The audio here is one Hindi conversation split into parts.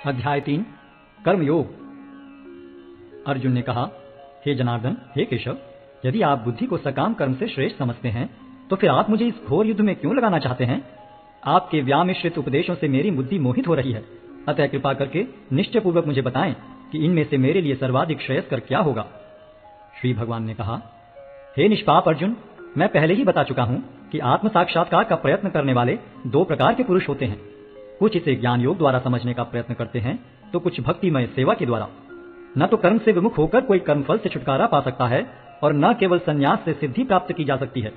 अध्याय 3 कर्मयोग। अर्जुन ने कहा, हे जनार्दन, हे केशव, यदि आप बुद्धि को सकाम कर्म से श्रेष्ठ समझते हैं तो फिर आप मुझे इस घोर युद्ध में क्यों लगाना चाहते हैं? आपके व्यामिश्रित उपदेशों से मेरी बुद्धि मोहित हो रही है। अतः कृपा करके निश्चय पूर्वक मुझे बताएं कि इनमें से मेरे लिए सर्वाधिक श्रेयस्कर क्या होगा। श्री भगवान ने कहा, हे निष्पाप अर्जुन, मैं पहले ही बता चुका हूं कि आत्म साक्षात्कार का प्रयत्न करने वाले दो प्रकार के पुरुष होते हैं। कुछ इसे ज्ञान योग द्वारा समझने का प्रयत्न करते हैं तो कुछ भक्तिमय सेवा के द्वारा। न तो कर्म से विमुख होकर कोई कर्मफल से छुटकारा पा सकता है और न केवल संन्यास से सिद्धि प्राप्त की जा सकती है।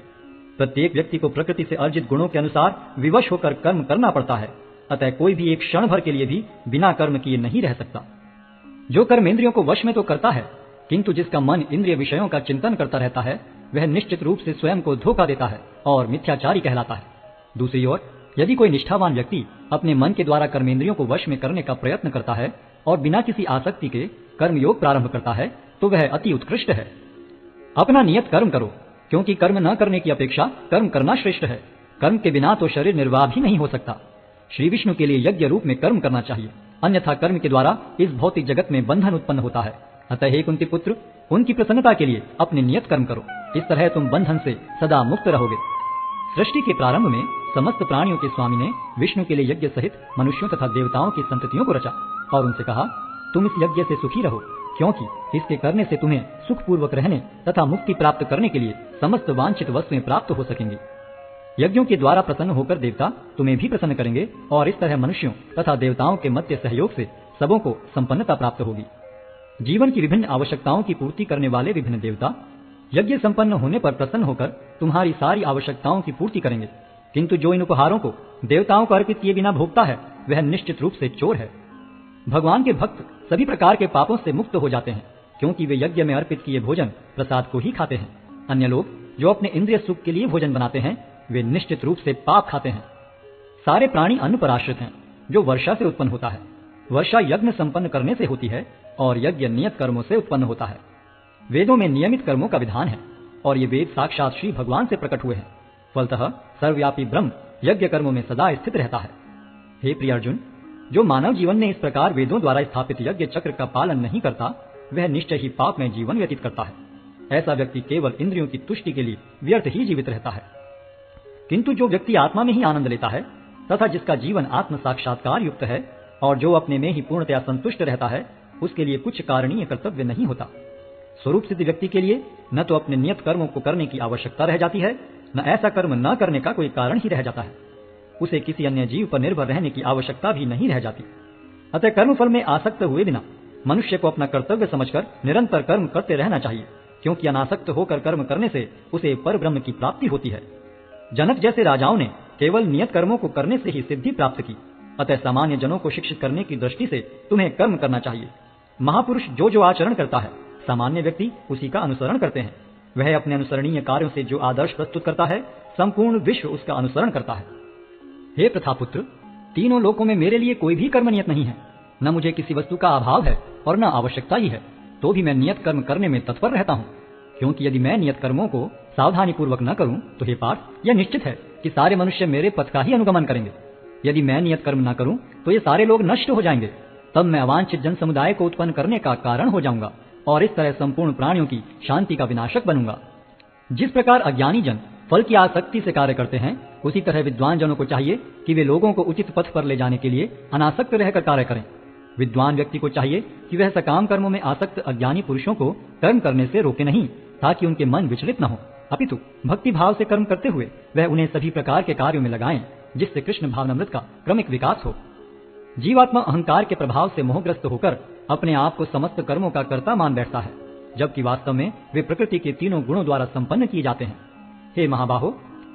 प्रत्येक व्यक्ति को प्रकृति से अर्जित गुणों के अनुसार विवश होकर कर्म करना पड़ता है। अतः कोई भी एक क्षण भर के लिए भी बिना कर्म किए नहीं रह सकता। जो कर्म इंद्रियों को वश में तो करता है, किंतु जिसका मन इंद्रिय विषयों का चिंतन करता रहता है, वह निश्चित रूप से स्वयं को धोखा देता है और मिथ्याचारी कहलाता है। दूसरी ओर यदि कोई निष्ठावान व्यक्ति अपने मन के द्वारा कर्मेंद्रियों को वश में करने का प्रयत्न करता है और बिना किसी आसक्ति के कर्मयोग प्रारंभ करता है तो वह अति उत्कृष्ट है। अपना नियत कर्म करो, क्योंकि कर्म न करने की अपेक्षा कर्म करना श्रेष्ठ है। कर्म के बिना तो शरीर निर्वाह भी नहीं हो सकता। श्री विष्णु के लिए यज्ञ रूप में कर्म करना चाहिए, अन्यथा कर्म के द्वारा इस भौतिक जगत में बंधन उत्पन्न होता है। अतः हे कुंती पुत्र, उनकी प्रसन्नता के लिए अपने नियत कर्म करो। इस तरह तुम बंधन से सदा मुक्त रहोगे। सृष्टि के प्रारंभ में समस्त प्राणियों के स्वामी ने विष्णु के लिए यज्ञ सहित मनुष्यों तथा देवताओं की संततियों को रचा और उनसे कहा, तुम इस यज्ञ से सुखी रहो, क्योंकि इसके करने से तुम्हें सुखपूर्वक रहने तथा मुक्ति प्राप्त करने के लिए समस्त वांछित वस्तुएं प्राप्त हो सकेंगी। यज्ञों के द्वारा प्रसन्न होकर देवता तुम्हें भी प्रसन्न करेंगे और इस तरह मनुष्यों तथा देवताओं के मध्य सहयोग से सबों को संपन्नता प्राप्त होगी। जीवन की विभिन्न आवश्यकताओं की पूर्ति करने वाले विभिन्न देवता यज्ञ संपन्न होने पर प्रसन्न होकर तुम्हारी सारी आवश्यकताओं की पूर्ति करेंगे। किंतु जो इन उपहारों को देवताओं को अर्पित किए बिना भोगता है वह निश्चित रूप से चोर है। भगवान के भक्त सभी प्रकार के पापों से मुक्त हो जाते हैं, क्योंकि वे यज्ञ में अर्पित किए भोजन प्रसाद को ही खाते हैं। अन्य लोग जो अपने इंद्रिय सुख के लिए भोजन बनाते हैं वे निश्चित रूप से पाप खाते हैं। सारे प्राणी अन्न पर आश्रित हैं, जो वर्षा से उत्पन्न होता है। वर्षा यज्ञ संपन्न करने से होती है और यज्ञ नियत कर्मों से उत्पन्न होता है। वेदों में नियमित कर्मों का विधान है और ये वेद साक्षात श्री भगवान से प्रकट हुए हैं। फलतः सर्वव्यापी ब्रह्म यज्ञ कर्मों में सदा स्थित रहता है। हे प्रिय अर्जुन, जो मानव जीवन में इस प्रकार वेदों द्वारा स्थापित यज्ञ चक्र का पालन नहीं करता वह निश्चय ही पाप में जीवन व्यतीत करता है। ऐसा व्यक्ति केवल इंद्रियों की तुष्टि के लिए व्यर्थ ही जीवित रहता है। किंतु जो व्यक्ति आत्मा में ही आनंद लेता है तथा जिसका जीवन आत्म साक्षात्कार युक्त है और जो अपने में ही पूर्णतया संतुष्ट रहता है, उसके लिए कुछ कारणीय कर्तव्य नहीं होता। स्वरूप सिद्ध व्यक्ति के लिए न तो अपने नियत कर्मों को करने की आवश्यकता रह जाती है, न ऐसा कर्म न करने का कोई कारण ही रह जाता है। उसे किसी अन्य जीव पर निर्भर रहने की आवश्यकता भी नहीं रह जाती। अतः कर्मफल में आसक्त हुए बिना मनुष्य को अपना कर्तव्य समझकर निरंतर कर्म करते रहना चाहिए, क्योंकि अनासक्त होकर कर्म करने से उसे परब्रह्म की प्राप्ति होती है। जनक जैसे राजाओं ने केवल नियत कर्मों को करने से ही सिद्धि प्राप्त की। अतः सामान्य जनों को शिक्षित करने की दृष्टि से तुम्हें कर्म करना चाहिए। महापुरुष जो जो आचरण करता है सामान्य व्यक्ति उसी का अनुसरण करते हैं। वह अपने अनुसरणीय कार्यों से जो आदर्श प्रस्तुत करता है संपूर्ण विश्व उसका अनुसरण करता है। हे प्रथापुत्र, तीनों लोकों में मेरे लिए कोई भी कर्म नियत नहीं है। न मुझे किसी वस्तु का अभाव है और न आवश्यकता ही है, तो भी मैं नियत कर्म करने में तत्पर रहता हूँ। क्योंकि यदि मैं नियत कर्मों को सावधानी पूर्वक न करूं तो हे पार्थ, यह निश्चित है कि सारे मनुष्य मेरे पथ का ही अनुगमन करेंगे। यदि मैं नियत कर्म न करूं तो ये सारे लोग नष्ट हो जाएंगे। तब मैं अवांछित जन समुदाय को उत्पन्न करने का कारण हो जाऊंगा और इस तरह संपूर्ण प्राणियों की शांति का विनाशक बनूंगा। जिस प्रकार अज्ञानी जन फल की आसक्ति से कार्य करते हैं, उसी तरह विद्वान जनों को चाहिए कि वे लोगों को उचित पथ पर ले जाने के लिए अनासक्त रहकर कार्य करें। विद्वान व्यक्ति को चाहिए कि वह सकाम कर्मों में आसक्त अज्ञानी पुरुषों को कर्म करने से रोके नहीं, ताकि उनके मन विचलित न हो, अपितु भक्ति भाव से कर्म करते हुए वह उन्हें सभी प्रकार के कार्यों में लगाएं, जिससे कृष्ण भावनामृत का क्रमिक विकास हो। जीवात्मा अहंकार के प्रभाव से मोहग्रस्त होकर अपने आप को समस्त कर्मों का कर्ता मान बैठता है, जबकि वास्तव में वे प्रकृति के तीनों गुणों द्वारा संपन्न किए जाते हैं। हे महाबाहो,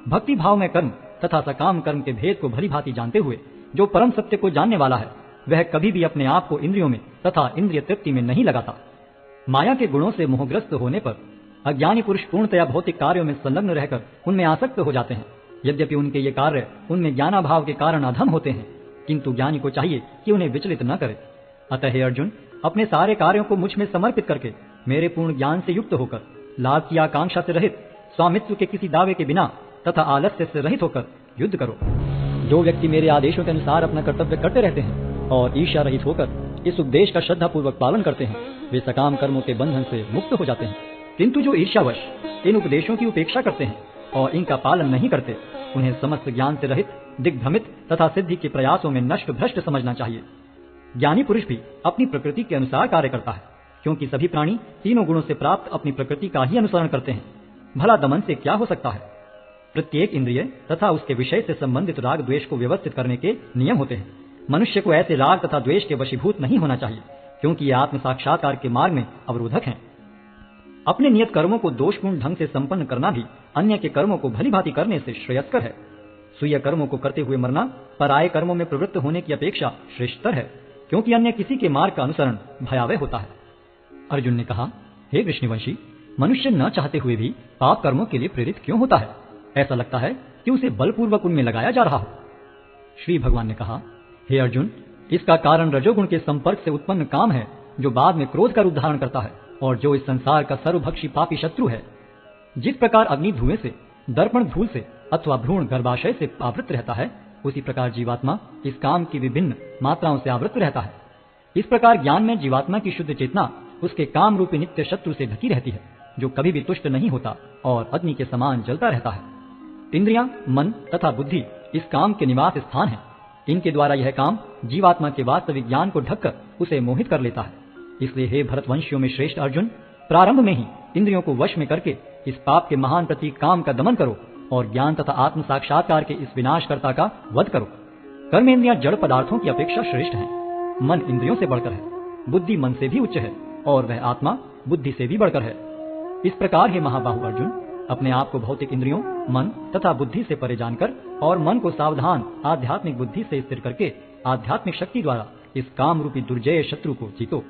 भक्ति भाव में कर्म तथा सकाम कर्म के भेद को भली भांति जानते हुए जो परम सत्य को जानने वाला है, वह कभी भी अपने आप को इंद्रियों में तथा इंद्रिय तृप्ति में नहीं लगाता। माया के गुणों से मोहग्रस्त होने पर अज्ञानी पुरुष पूर्णतया भौतिक कार्यों में संलग्न रहकर उनमें आसक्त हो जाते हैं। यद्यपि उनके ये कार्य उनमें ज्ञानाभाव के कारण अधम होते हैं, किंतु ज्ञानी को चाहिए कि उन्हें विचलित न करे। अतः हे अर्जुन, अपने सारे कार्यों को मुझ में समर्पित करके मेरे पूर्ण ज्ञान से युक्त होकर लाभ की आकांक्षा से रहित, स्वामित्व के किसी दावे के बिना तथा आलस्य से रहित होकर युद्ध करो। जो व्यक्ति मेरे आदेशों के अनुसार अपना कर्तव्य करते रहते हैं और ईर्ष्या रहित होकर इस उपदेश का श्रद्धापूर्वक पालन करते हैं वे सकाम कर्मों के बंधन से मुक्त हो जाते हैं। किंतु जो ईर्ष्यावश इन उपदेशों की उपेक्षा करते हैं और इनका पालन नहीं करते, उन्हें समस्त ज्ञान से रहित, दिग्भ्रमित तथा सिद्धि के प्रयासों में नष्ट भ्रष्ट समझना चाहिए। ज्ञानी पुरुष भी अपनी प्रकृति के अनुसार कार्य करता है, क्योंकि सभी प्राणी तीनों गुणों से प्राप्त अपनी प्रकृति का ही अनुसरण करते हैं। भला दमन से क्या हो सकता है? प्रत्येक इंद्रिय तथा उसके विषय से संबंधित राग द्वेष को व्यवस्थित करने के नियम होते हैं। मनुष्य को ऐसे राग तथा द्वेष के वशीभूत नहीं होना चाहिए, क्योंकि ये आत्म साक्षात्कार के मार्ग में अवरोधक हैं। अपने नियत कर्मों को दोषपूर्ण ढंग से संपन्न करना भी अन्य के कर्मों को भली भांति करने से श्रेयस्कर है। स्वीय कर्मों को करते हुए मरना पराये कर्मों में प्रवृत्त होने की अपेक्षा श्रेष्ठतर है, क्योंकि अन्य किसी के मार्ग का अनुसरण भयावह होता है। अर्जुन ने कहा, हे कृष्णवंशी, मनुष्य न चाहते हुए भी पाप कर्मों के लिए प्रेरित क्यों होता है? ऐसा लगता है कि उसे बलपूर्वक उनमें लगाया जा रहा हो। श्री भगवान ने कहा, हे अर्जुन, इसका कारण रजोगुण के संपर्क से उत्पन्न काम है, जो बाद में क्रोध का रूप धारण करता है और जो इस संसार का सर्वभक्षी पापी शत्रु है। जिस प्रकार अग्नि धुएं से, दर्पण धूल से अथवा भ्रूण गर्भाशय से आवृत रहता है, उसी प्रकार जीवात्मा इस काम की विभिन्न मात्राओं से आवृत रहता है। इस प्रकार ज्ञान में जीवात्मा की शुद्ध चेतना उसके काम रूपी नित्य शत्रु से ढकी रहती है, जो कभी भी तुष्ट नहीं होता और अग्नि के समान जलता रहता है। इंद्रियां, मन तथा बुद्धि इस काम के निवास स्थान है। इनके द्वारा यह काम जीवात्मा के वास्तविक ज्ञान को ढककर उसे मोहित कर लेता है। इसलिए हे भरतवंशियों में श्रेष्ठ अर्जुन, प्रारंभ में ही इंद्रियों को वश में करके इस पाप के महान प्रतीक काम का दमन करो और ज्ञान तथा आत्म साक्षात्कार के इस विनाशकर्ता का वध करो। कर्मेंद्रियां जड़ पदार्थों की अपेक्षा श्रेष्ठ हैं। मन इंद्रियों से बढ़कर है, बुद्धि मन से भी उच्च है और वह आत्मा बुद्धि से भी बढ़कर है। इस प्रकार हे महाबाहु अर्जुन, अपने आप को भौतिक इंद्रियों, मन तथा बुद्धि से परे जानकर और मन को सावधान आध्यात्मिक बुद्धि से स्थिर करके आध्यात्मिक शक्ति द्वारा इस काम रूपी दुर्जय शत्रु को जीतो।